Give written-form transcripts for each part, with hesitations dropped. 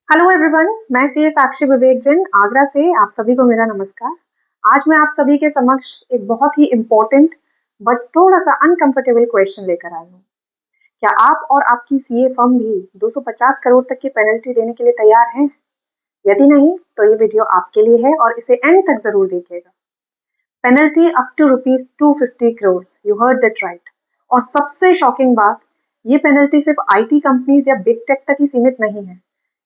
Hello everyone, मैं CA साक्षी विवेक जैन आगरा से आप सभी को मेरा नमस्कार। आज मैं आप सभी के समक्ष एक बहुत ही इम्पोर्टेंट बट थोड़ा सा अनकंफर्टेबल क्वेश्चन लेकर आई हूँ। क्या आप और आपकी सीए फर्म भी 250 करोड़ तक की पेनल्टी देने के लिए तैयार हैं? यदि नहीं तो ये वीडियो आपके लिए है और इसे एंड तक जरूर देखिएगा। Penalty up to rupees 250 crore, you heard that right. और सबसे शॉकिंग बात, ये पेनल्टी सिर्फ आईटी कंपनीज या बिग टेक तक ही सीमित नहीं है।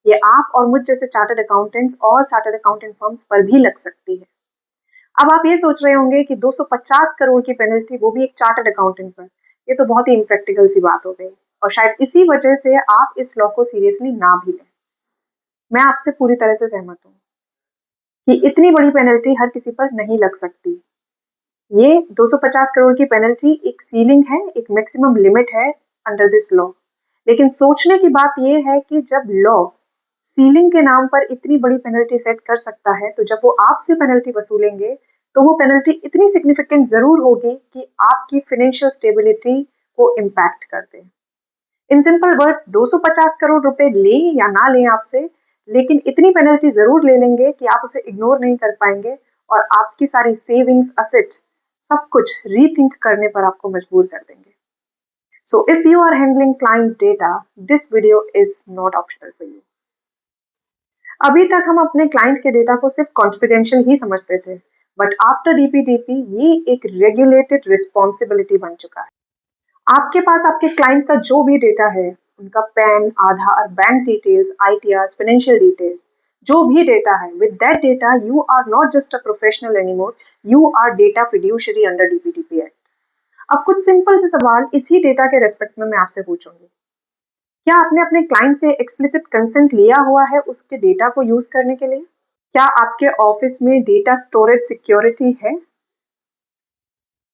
ये आप और मुझ जैसे चार्टर्ड अकाउंटेंट्स और चार्टर्ड अकाउंटेंट फर्म्स पर भी लग सकती है। अब आप ये सोच रहे होंगे कि 250 करोड़ की पेनल्टी, वो भी एक चार्टर्ड अकाउंटेंट पर, ये तो बहुत ही इम्प्रैक्टिकल सी बात हो गई और शायद इसी वजह से आप इस लॉ को सीरियसली ना भी लें। मैं आपसे पूरी तरह से सहमत हूँ कि इतनी बड़ी पेनल्टी हर किसी पर नहीं लग सकती। ये 250 करोड़ की पेनल्टी एक सीलिंग है, एक मैक्सिमम लिमिट है अंडर दिस लॉ। लेकिन सोचने की बात यह है कि जब लॉ सीलिंग के नाम पर इतनी बड़ी पेनल्टी सेट कर सकता है, तो जब वो आपसे पेनल्टी वसूलेंगे तो वो पेनल्टी इतनी सिग्निफिकेंट जरूर होगी कि आपकी फाइनेंशियल स्टेबिलिटी को इम्पैक्ट कर दे। इन सिंपल वर्ड्स, 250 करोड़ रुपए लें या ना लें आपसे, लेकिन इतनी पेनल्टी जरूर ले लेंगे कि आप उसे इग्नोर नहीं कर पाएंगे और आपकी सारी सेविंग्स, असेट, सब कुछ रीथिंक करने पर आपको मजबूर कर देंगे। So if you are handling client data, this video is not optional for you. अभी तक हम अपने क्लाइंट के डेटा को सिर्फ कॉन्फिडेंशियल ही समझते थे, बट आफ्टर डीपीडीपी ये एक रेगुलेटेड रिस्पॉन्सिबिलिटी बन चुका है। आपके पास आपके क्लाइंट का जो भी डेटा है, उनका PAN, Aadhaar, bank details, ITR, financial details, जो भी डेटा है, with that data you are not just a professional anymore, you are data fiduciary under DPDP act. अब कुछ सिंपल से सवाल इसी डेटा के रेस्पेक्ट में मैं आपसे पूछूंगी। क्या आपने अपने क्लाइंट से एक्सप्लिसिट कंसेंट लिया हुआ है उसके डेटा को यूज करने के लिए? क्या आपके ऑफिस में डेटा स्टोरेज सिक्योरिटी है?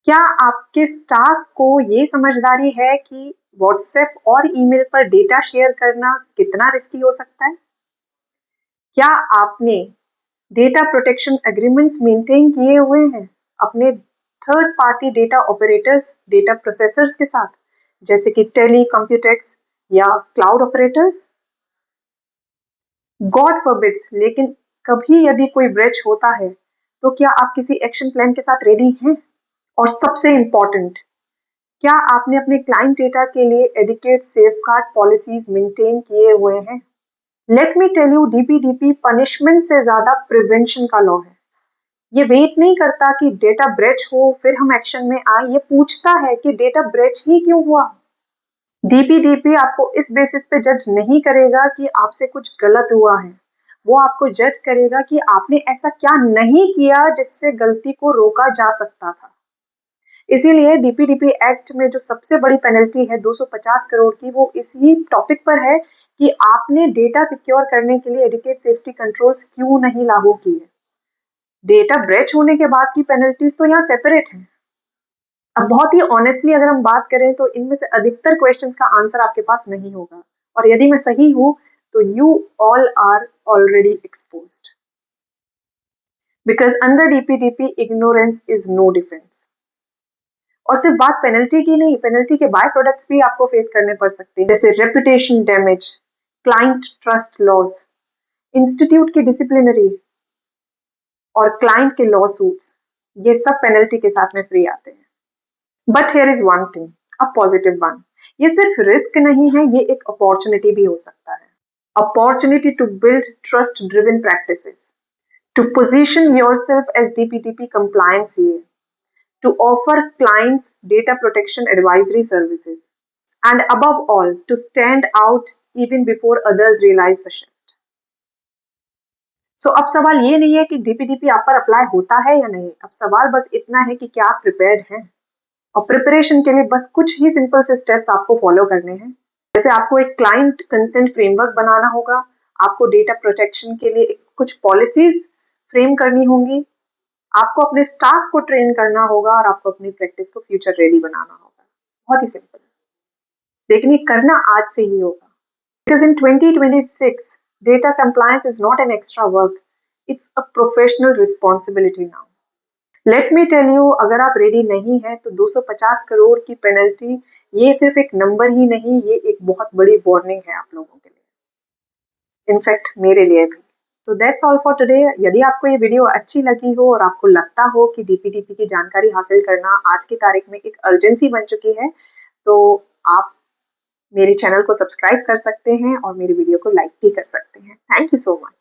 क्या आपके स्टाफ को ये समझदारी है कि व्हाट्सएप और ईमेल पर डेटा शेयर करना कितना रिस्की हो सकता है? क्या आपने डेटा प्रोटेक्शन एग्रीमेंट्स मेंटेन किए हुए हैं अपने third party data operators, data processors के साथ, जैसे कि टेली, कंप्यूटेक्स या क्लाउड ऑपरेटर्स? गॉड फॉरबिड्स, लेकिन कभी यदि कोई ब्रेच होता है तो क्या आप किसी एक्शन प्लान के साथ रेडी हैं? और सबसे इंपॉर्टेंट, क्या आपने अपने क्लाइंट डेटा के लिए एडिक्वेट सेफगार्ड पॉलिसीज मेंटेन किए हुए हैं? Let me tell you, DPDP punishment से ज्यादा प्रिवेंशन का लॉ है। ये वेट नहीं करता कि डेटा ब्रेच हो फिर हम एक्शन में आए, ये पूछता है कि डेटा ब्रेच ही क्यों हुआ। डीपीडीपी आपको इस बेसिस पे जज नहीं करेगा कि आपसे कुछ गलत हुआ है, वो आपको जज करेगा कि आपने ऐसा क्या नहीं किया जिससे गलती को रोका जा सकता था। इसीलिए डीपीडीपी एक्ट में जो सबसे बड़ी पेनल्टी है 250 करोड़ की, वो इसी टॉपिक पर है कि आपने डेटा सिक्योर करने के लिए एडिक्वेट सेफ्टी कंट्रोल्स क्यों नहीं लागू किए। डेटा ब्रेच होने के बाद की पेनल्टीज तो यहाँ सेपरेट है। अब बहुत ही ऑनेस्टली अगर हम बात करें तो इनमें से अधिकतर क्वेश्चंस का आंसर आपके पास नहीं होगा, और यदि मैं सही हूं तो you all are already exposed, because under DPDP ignorance is no defence. और सिर्फ बात पेनल्टी की नहीं, पेनल्टी के बाय प्रोडक्ट्स भी आपको फेस करने पड़ सकते हैं, जैसे reputation damage, client trust loss, institute की डिसिप्लिनरी और क्लाइंट के लॉ सूट्स। ये सब पेनल्टी के साथ में फ्री आते हैं। But here is one thing, a positive one, ये सिर्फ रिस्क नहीं है, ये एक अपॉर्चुनिटी भी हो सकता है। Opportunity to build trust driven practices, to position yourself as DPDP compliant CA, to offer clients data protection advisory services, and above all, to stand out even before others realize the shift. So, अब सवाल ये नहीं है कि DPDP आप पर apply होता है या नहीं, अब सवाल बस इतना है कि क्या आप प्रिपेयर्ड हैं। और प्रिपरेशन के लिए बस कुछ ही सिंपल से स्टेप्स आपको फॉलो करने हैं। जैसे आपको एक क्लाइंट कंसेंट फ्रेमवर्क बनाना होगा, आपको डेटा प्रोटेक्शन के लिए कुछ पॉलिसीज फ्रेम करनी होंगी, आपको अपने स्टाफ को ट्रेन करना होगा और आपको अपनी प्रैक्टिस को फ्यूचर रेडी बनाना होगा। बहुत ही सिंपल, लेकिन ये करना आज से ही होगा, because in 2026 data compliance is not an extra work, it's a professional responsibility now. Let me tell you, अगर आप रेडी नहीं हैं तो 250 करोड़ की पेनल्टी ये सिर्फ एक नंबर ही नहीं, ये एक बहुत बड़ी वार्निंग है आप लोगों के लिए। इनफैक्ट मेरे लिए भी। तो दैट्स ऑल फॉर टुडे। यदि आपको ये वीडियो अच्छी लगी हो और आपको लगता हो कि डीपीटीपी की जानकारी हासिल करना आज की तारीख में एक अर्जेंसी बन चुकी है, तो आप मेरे चैनल को सब्सक्राइब कर सकते हैं और मेरी वीडियो को लाइक भी कर सकते हैं। Thank you so much.